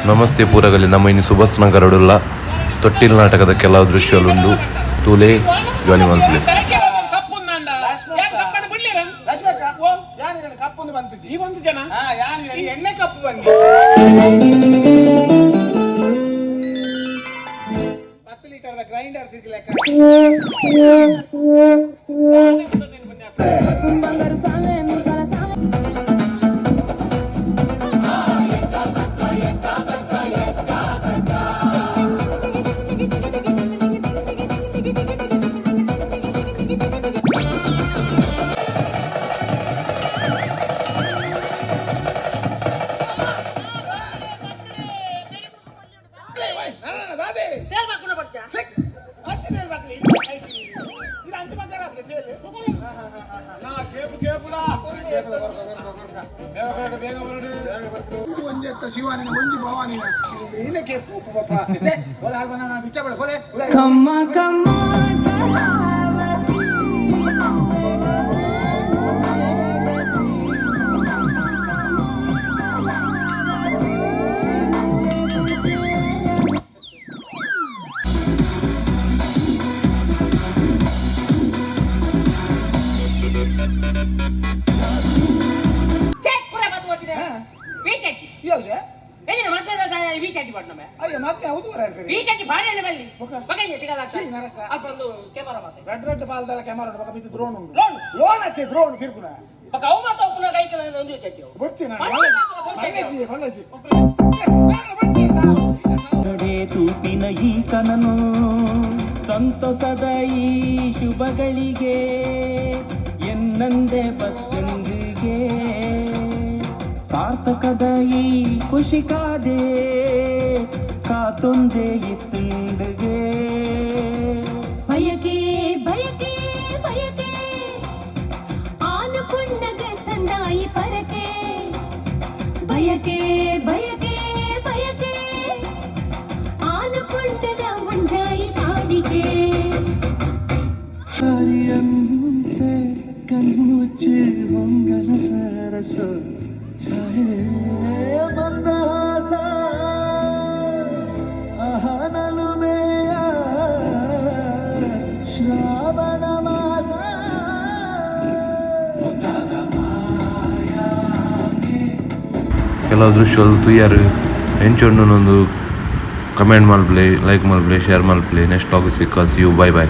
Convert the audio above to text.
ನಮಸ್ತೆ ಪೂರಗಲಿ ನಮ್ಮ ಇನ್ನು ಸುಭಾಷ್ ಗರುಡುಲ್ಲ ತೊಟ್ಟಿಲ್ ನಾಟಕದ ಕೆಲವು ದೃಶ್ಯಗಳುಂಡು ತೂಲೆ ಜಾಲಿ ಮಲ್ತುಲೆ ಗ್ರೈಂಡರ್ ತೂಪಿನ ಈ ಕನನು ಸಂತಸದ ಈ ಶುಭಗಳಿಗೆ ಎನ್ನಂದೆ ಬತ್ತಂಗಿಗೆ ಸಾರ್ಥಕದ ಈ ಖುಷಿ ಕಾದೆ ಕಾತೊಂದೆ ಇತ್ತುಂಡಿಗೆ ಬಯಕೆ ಬಯಕೆ ಬಯಕೆ ಆನುಕೊಂಡಗ ಸಂದಾಯಿ ಪರಕೆ ಬಯಕೆ ಬಯಕೆ ಬಯಕೆ ಆನುಕೊಂಡದ ಮುಂಜಾಯಿ ಕಾಡಿಗೆ ಸರಿಯಂತೆ ಕಣ್ಮುಚ್ಚಿ ಹೊಂಗಲ ಸರಸ ಛಾಯೆ ಮಂದಹಾಸ ಅಹನಲುಮೆಯ ಶ್ರಾವಣ ಮಾಸ ಕೆಲವು ದೃಶ್ಯಗಳು ತುಯ್ಯಾರು ಹೆಂಚೊಂಡು ಕಮೆಂಟ್ ಮಲ್ಪ್ಲೆ ಲೈಕ್ ಮಲ್ಪ್ಲೆ ಶೇರ್ ಮಲ್ಪ್ಲೆ ನೆಕ್ಸ್ಟ್ ಲಾಗ್ ಸಿಕ್ಕ ಸಿ ಯು ಬೈ ಬೈ.